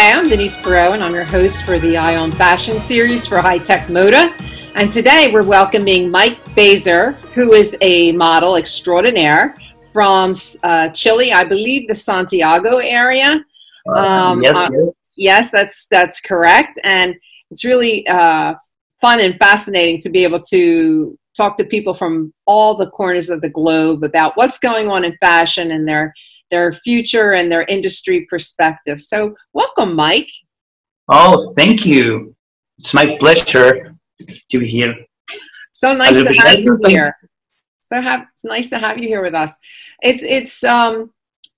Hi, I'm Denise Perot, and I'm your host for the Eye on Fashion series for High Tech MODA. And today we're welcoming Mike Bazer, who is a model extraordinaire from Chile, I believe the Santiago area. Yes, that's correct. And it's really fun and fascinating to be able to talk to people from all the corners of the globe about what's going on in fashion and their future and their industry perspective. So welcome, Mike. Oh, thank you. It's my pleasure to be here. So nice to have you here. It's nice to have you here with us. It's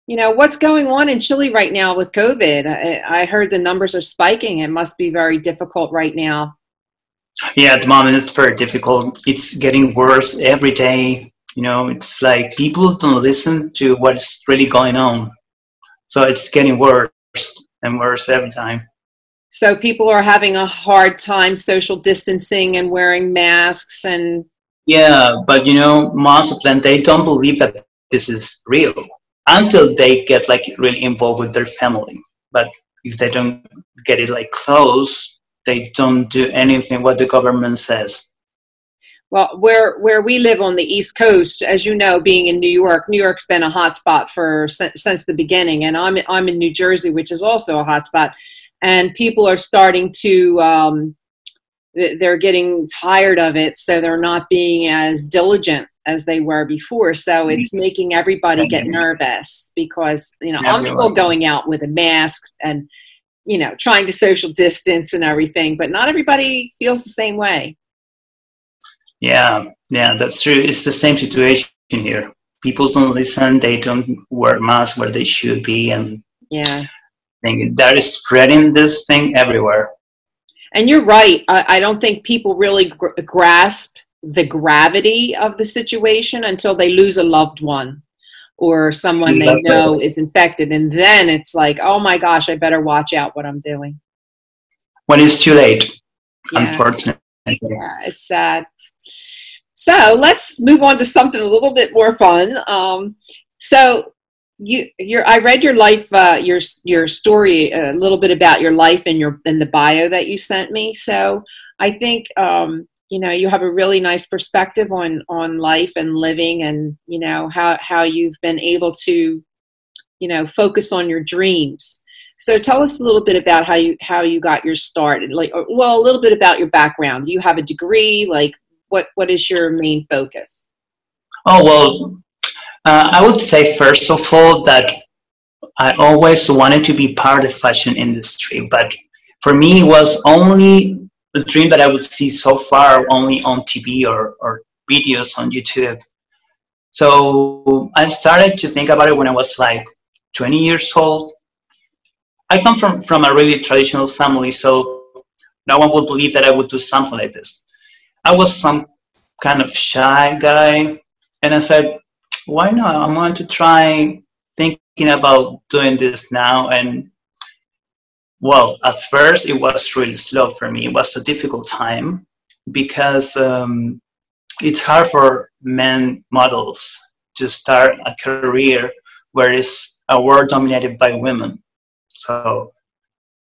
what's going on in Chile right now with COVID. I heard the numbers are spiking. It must be very difficult right now. Yeah, at the moment it's very difficult. It's getting worse every day. You know, it's like people don't listen to what's really going on. So it's getting worse and worse every time. So people are having a hard time social distancing and wearing masks and... Yeah, but most of them, they don't believe that this is real until they get really involved with their family. But if they don't get it close, they don't do anything what the government says. Well, where we live on the East Coast, as you know, being in New York's been a hot spot since the beginning, and I'm in New Jersey, which is also a hot spot, and people are starting to they're getting tired of it, so they're not being as diligent as they were before. So it's making everybody get nervous because I'm still going out with a mask and trying to social distance and everything, but not everybody feels the same way. Yeah, that's true. It's the same situation here. People don't listen. They don't wear masks where they should be, and that is spreading this thing everywhere. And you're right. I don't think people really grasp the gravity of the situation until they lose a loved one or someone they know is infected, and then it's like, oh my gosh, I better watch out what I'm doing. When it's too late, unfortunately. Yeah, it's sad. So let's move on to something a little bit more fun. So I read your life, your story, a little bit about your life in the bio that you sent me. So I think you have a really nice perspective on life and living, and how you've been able to focus on your dreams. So tell us a little bit about how you got your start, a little bit about your background. Do you have a degree? What is your main focus? Oh, well, I would say, first of all, that I always wanted to be part of the fashion industry. But for me, it was only a dream that I would see so far only on TV or videos on YouTube. So I started to think about it when I was 20 years old. I come from a really traditional family, so no one would believe that I would do something like this. I was some kind of shy guy, and I said, why not? I'm going to try thinking about doing this now. And well, at first it was really slow for me. It was a difficult time because it's hard for men models to start a career where it's a world dominated by women. So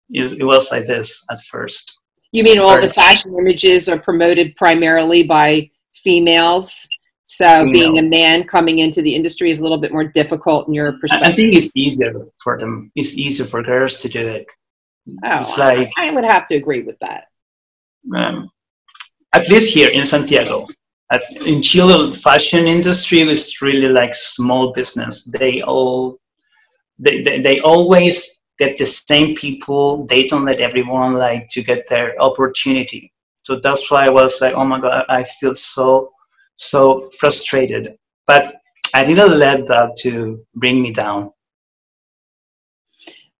it was like this at first. You mean all the fashion images are promoted primarily by females? So being a man coming into the industry is a little bit more difficult in your perspective? I think it's easier for them. It's easier for girls to do it. Oh, I would have to agree with that. At least here in Santiago. In Chile, fashion industry is really small business. They always get the same people. They don't let everyone to get their opportunity. So that's why I was oh my God, I feel so frustrated. But I didn't let that to bring me down.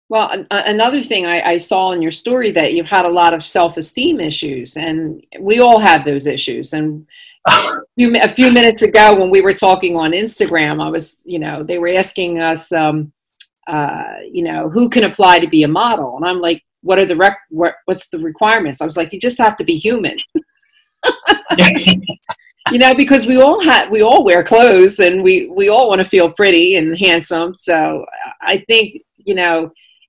Well, another thing I saw in your story that you've had a lot of self-esteem issues, and we all have those issues. And a few minutes ago when we were talking on Instagram, I was, they were asking us, who can apply to be a model? And I'm like, what's the requirements? I was like, you just have to be human. Because we all wear clothes, and we all want to feel pretty and handsome. So I think,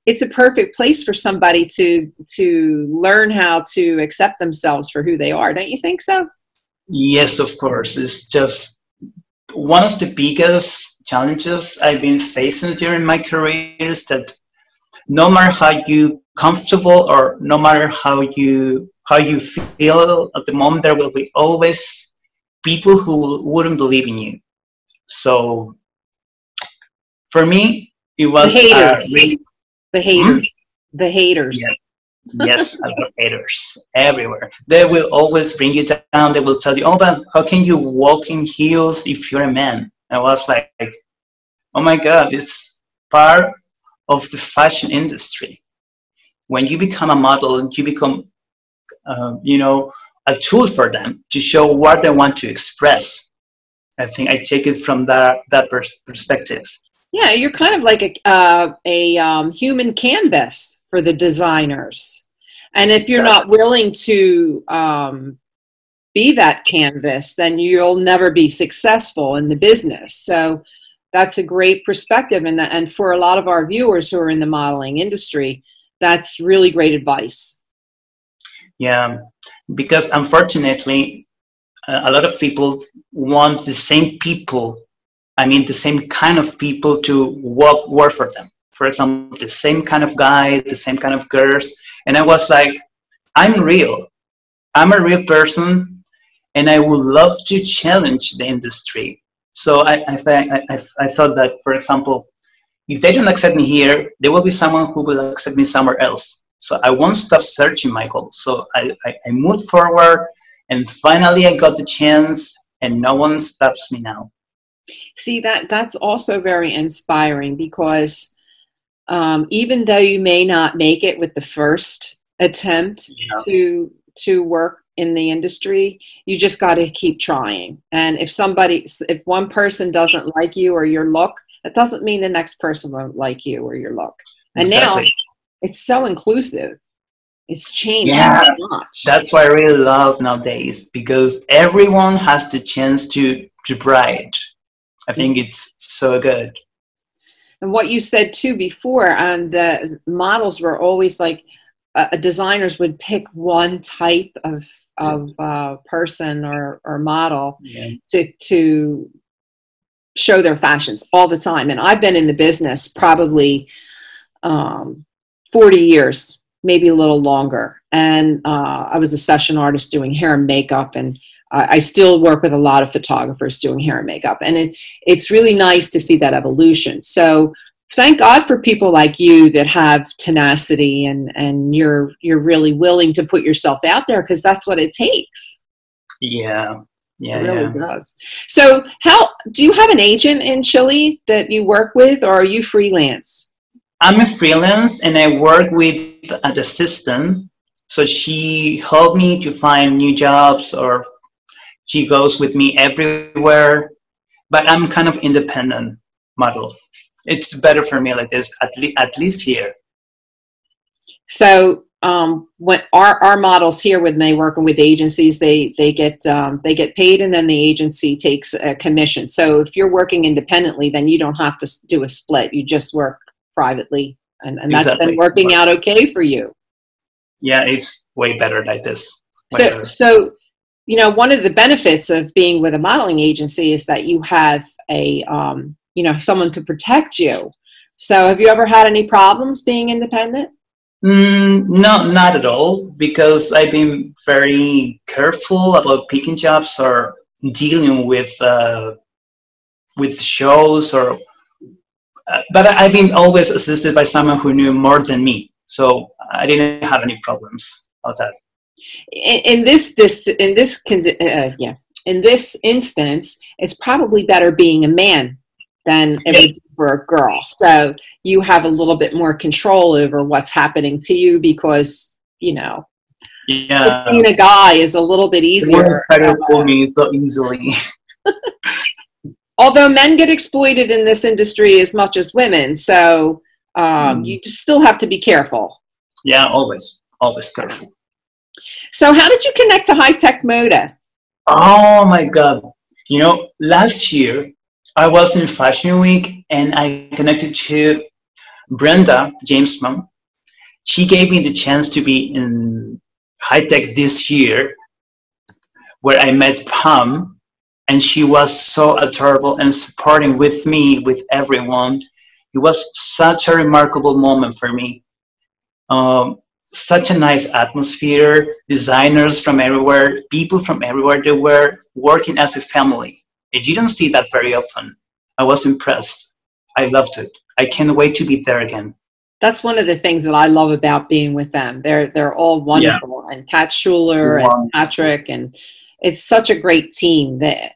it's a perfect place for somebody to learn how to accept themselves for who they are. Don't you think so? Yes, of course. It's just one of the biggest challenges I've been facing during my career is that no matter how you comfortable or no matter how you feel at the moment, there will be always people who wouldn't believe in you. So for me, it The was haters, the Hmm? haters, the haters. Yes, yes, I got haters everywhere. They will always bring you down. They will tell you, "Oh, but how can you walk in heels if you're a man?" I was like, "Oh my God, it's part of the fashion industry. When you become a model, you become, you know, a tool for them to show what they want to express." I think I take it from that perspective. Yeah, you're kind of like a human canvas for the designers. And if you're That's not willing to be that canvas, then you'll never be successful in the business. So that's a great perspective. And for a lot of our viewers who are in the modeling industry, that's really great advice. Yeah, because unfortunately, a lot of people want the same people. I mean, the same kind of people to work for them. For example, the same kind of guy, the same kind of girls. And I was like, I'm real. I'm a real person, and I would love to challenge the industry. So I thought that, for example, if they don't accept me here, there will be someone who will accept me somewhere else. So I won't stop searching my goals. So I moved forward, and finally I got the chance, and no one stops me now. See, that's also very inspiring because even though you may not make it with the first attempt Yeah, to work in the industry, you just got to keep trying. And if one person doesn't like you or your look, that doesn't mean the next person won't like you or your look. And now exactly. it's so inclusive. It's changed Yeah, so much. that's what I really love nowadays because everyone has the chance to bright. I think it's so good. And what you said too before, the models were always like designers would pick one type of person or model Yeah. to show their fashions all the time. And I've been in the business probably 40 years, maybe a little longer. And I was a session artist doing hair and makeup, and I still work with a lot of photographers doing hair and makeup. And it's really nice to see that evolution. So thank God for people like you that have tenacity and you're really willing to put yourself out there because that's what it takes. Yeah, It yeah, really yeah. does. So how do you have an agent in Chile that you work with, or are you freelance? I'm a freelance and I work with an assistant. So she helped me to find new jobs or she goes with me everywhere. But I'm kind of independent model. It's better for me like this, at least here. So when our models here, when they work with agencies, they get paid, and then the agency takes a commission. So if you're working independently, then you don't have to do a split. You just work privately, and that's been Exactly. working out okay for you. Yeah, it's way better like this. Way So better. so you know, one of the benefits of being with a modeling agency is that you have a someone to protect you. So have you ever had any problems being independent? No, not at all, because I've been very careful about picking jobs or dealing with shows or. But I've been always assisted by someone who knew more than me, so I didn't have any problems about that. In this instance, it's probably better being a man than it Yeah, would be for a girl. So you have a little bit more control over what's happening to you because just yeah. being a guy is a little bit They wouldn't easier. try to fool me so easily. Although men get exploited in this industry as much as women, so you still have to be careful. Yeah, always careful. So how did you connect to high tech moda? Oh my God! Last year I was in Fashion Week and I connected to Brenda, James' mom, she gave me the chance to be in high tech this year, where I met Pam, and she was so adorable and supporting with me, with everyone. It was such a remarkable moment for me. Such a nice atmosphere, designers from everywhere, people from everywhere. They were working as a family. And you don't see that very often. I was impressed. I loved it. I can't wait to be there again. That's one of the things that I love about being with them. They're all wonderful, and Kat Schuler and Patrick, and it's such a great team. That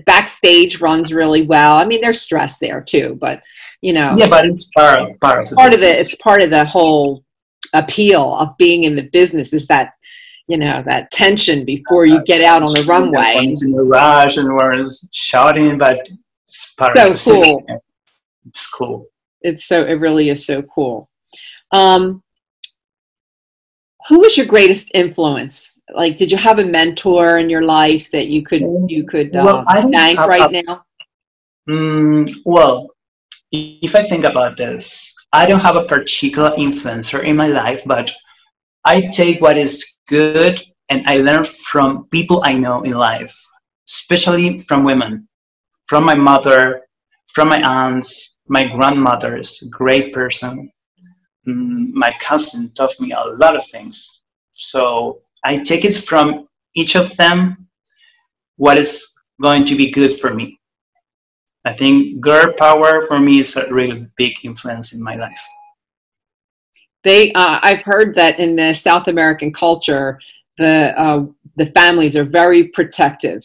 backstage runs really well. I mean, there's stress there too, but you know, yeah, but it's part of the it's part of the whole appeal of being in the business, is that, you know, that tension before you get out on the runway. It's in the rush and we're shouting, but it's part so of the cool. It's cool. It really is so cool. Who was your greatest influence? Like, did you have a mentor in your life that you could thank right now? Well, if I think about this, I don't have a particular influencer in my life, but I take what is good and I learn from people I know in life, especially from women, from my mother, from my aunts. My grandmother is a great person. My cousin taught me a lot of things. So I take it from each of them, what is going to be good for me. I think girl power for me is a really big influence in my life. I've heard that in the South American culture, the families are very protective.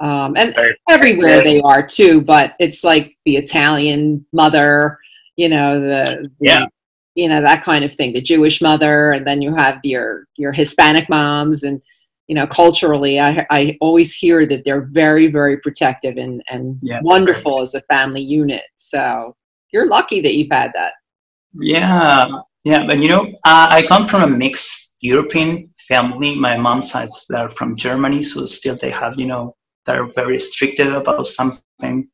And everywhere they are too, but it's like the Italian mother, you know, you know, that kind of thing, the Jewish mother, and then you have your Hispanic moms, and you know, culturally, I always hear that they're very, very protective and wonderful as a family unit. So you're lucky that you've had that. Yeah, but you know, I come from a mixed European family. My mom's side, they're from Germany, so still they have, you know, they're very restricted about something.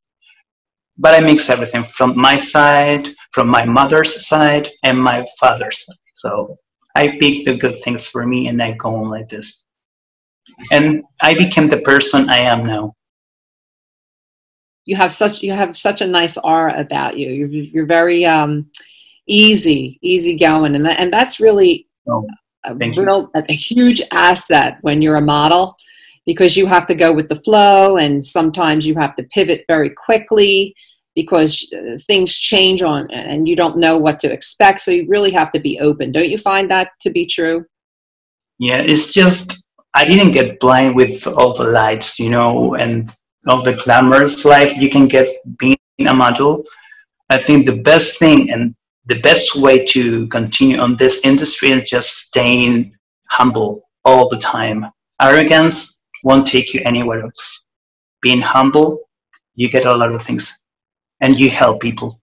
But I mix everything from my side, from my mother's side, and my father's side. So I pick the good things for me and I go on like this. And I became the person I am now. You have such a nice aura about you. You're very easy going, and that's really a huge asset when you're a model, because you have to go with the flow, and sometimes you have to pivot very quickly because things change and you don't know what to expect. So you really have to be open. Don't you find that to be true? Yeah, it's just, I didn't get blind with all the lights, you know, and all the glamorous life you can get being a model. I think the best thing and the best way to continue on this industry is just staying humble all the time. Arrogance won't take you anywhere else. Being humble, you get a lot of things and you help people.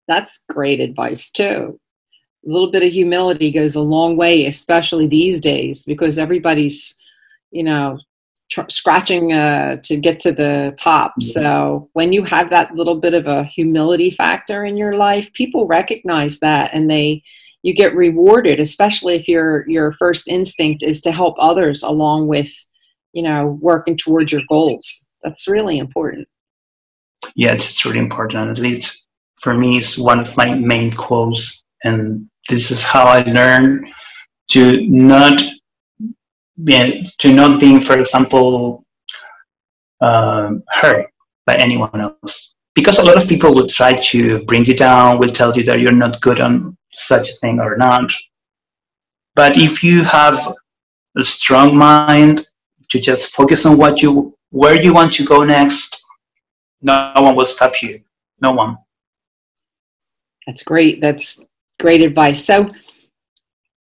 That's great advice too. A little bit of humility goes a long way, especially these days, because everybody's, you know, scratching to get to the top. Yeah. So when you have that little bit of a humility factor in your life, people recognize that, and you get rewarded, especially if your first instinct is to help others along with, you know, working towards your goals. That's really important. Yeah, it's really important. At least for me, it's one of my main quotes. And this is how I learned to not being, for example, hurt by anyone else. Because a lot of people will try to bring you down, will tell you that you're not good on such a thing or not. But if you have a strong mind to just focus on where you want to go next, no one will stop you. No one. That's great. That's great advice. So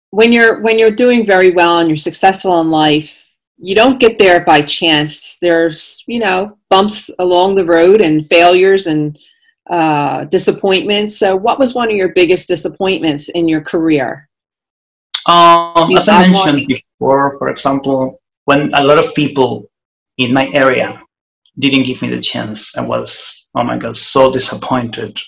when you're doing very well and you're successful in life, you don't get there by chance. There's, you know, bumps along the road and failures and disappointments. So what was one of your biggest disappointments in your career? As I mentioned before, for example, when a lot of people in my area didn't give me the chance, I was, oh my God, so disappointed.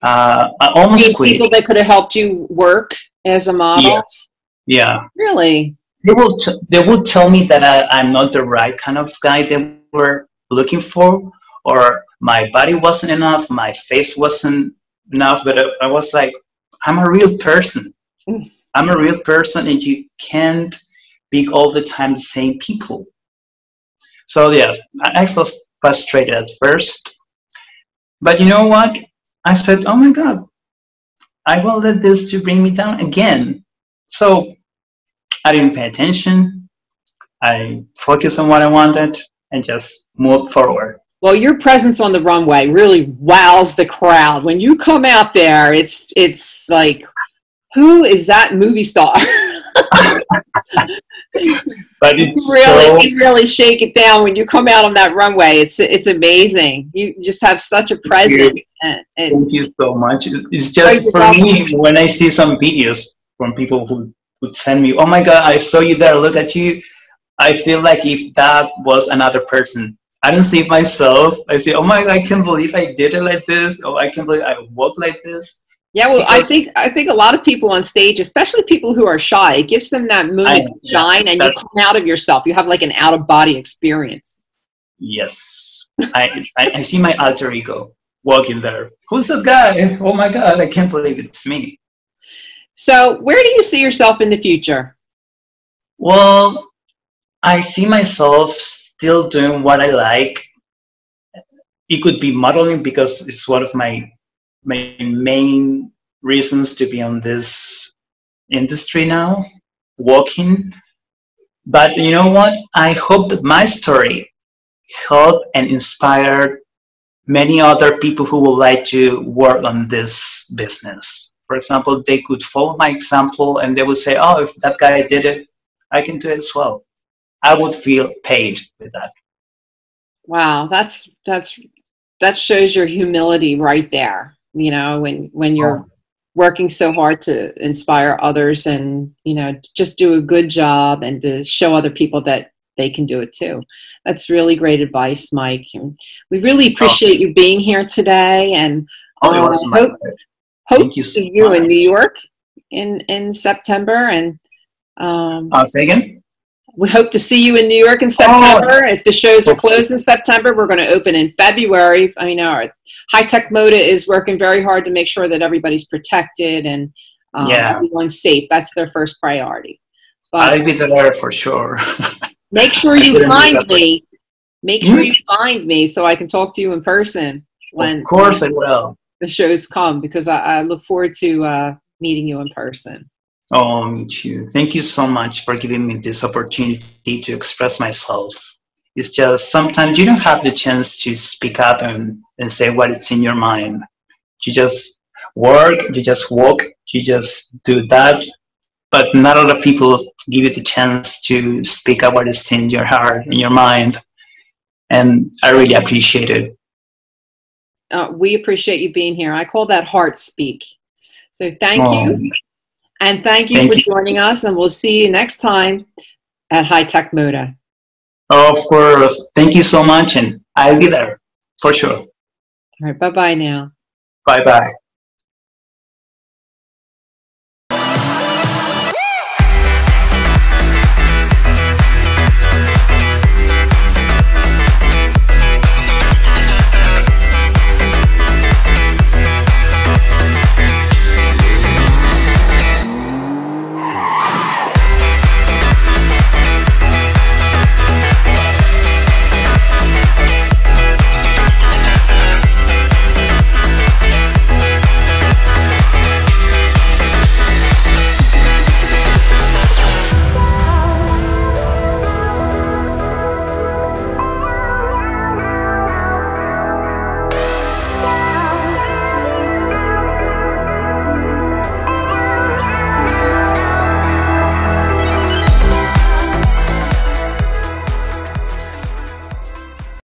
I almost quit. People that could have helped you work as a model? Yes. Yeah. Really? They would tell me that I'm not the right kind of guy they were looking for, or my body wasn't enough, my face wasn't enough. But I was like, I'm a real person. I'm a real person, and you can't be all the time the same people. So yeah, I felt frustrated at first. But you know what? I said, oh my God, I won't let this to bring me down again. So I didn't pay attention. I focused on what I wanted and just moved forward. Well, your presence on the runway really wows the crowd. When you come out there, it's like, who is that movie star? But it's you really shake it down when you come out on that runway. It's amazing. You just have such a presence. Thank you so much. It's just for me, when I see some videos from people who would send me, oh my God, I saw you there, look at you. I feel like if that was another person. I don't see myself. I say, oh my God, I can't believe I did it like this. Oh, I can't believe I walked like this. Yeah, well, I think a lot of people on stage, especially people who are shy, it gives them that moment to shine, and you come out of yourself. You have like an out-of-body experience. Yes. I see my alter ego walking there. Who's that guy? Oh my God, I can't believe it's me. So where do you see yourself in the future? Well, I see myself still doing what I like. It could be modeling because it's one of my main reasons to be on this industry now, working. But you know what? I hope that my story helped and inspired many other people who would like to work on this business. For example, they could follow my example and they would say, oh, if that guy did it, I can do it as well. I would feel paid with that. Wow, that shows your humility right there. You know, when you're working so hard to inspire others and, you know, just do a good job and to show other people that they can do it too. That's really great advice, Mike. And we really appreciate you being here today. And hope to see you in New York in September. And say again? we hope to see you in New York in September. If the shows are closed in September, we're going to open in February. I mean, our high-tech MODA is working very hard to make sure that everybody's protected and everyone's safe. That's their first priority. But I'll be there for sure. Make sure you find me. Make sure you find me so I can talk to you in person when, of course I will. The shows come, because I look forward to meeting you in person. Oh, me too. Thank you so much for giving me this opportunity to express myself. It's just sometimes you don't have the chance to speak up and say what is in your mind. You just work, you just walk, you just do that. But not a lot of people give you the chance to speak up what is in your heart, in your mind. And I really appreciate it. We appreciate you being here. I call that heart speak. So thank you. And thank you for joining us, and we'll see you next time at High Tech MODA. Of course. Thank you so much, and I'll be there for sure. All right. Bye-bye now. Bye-bye.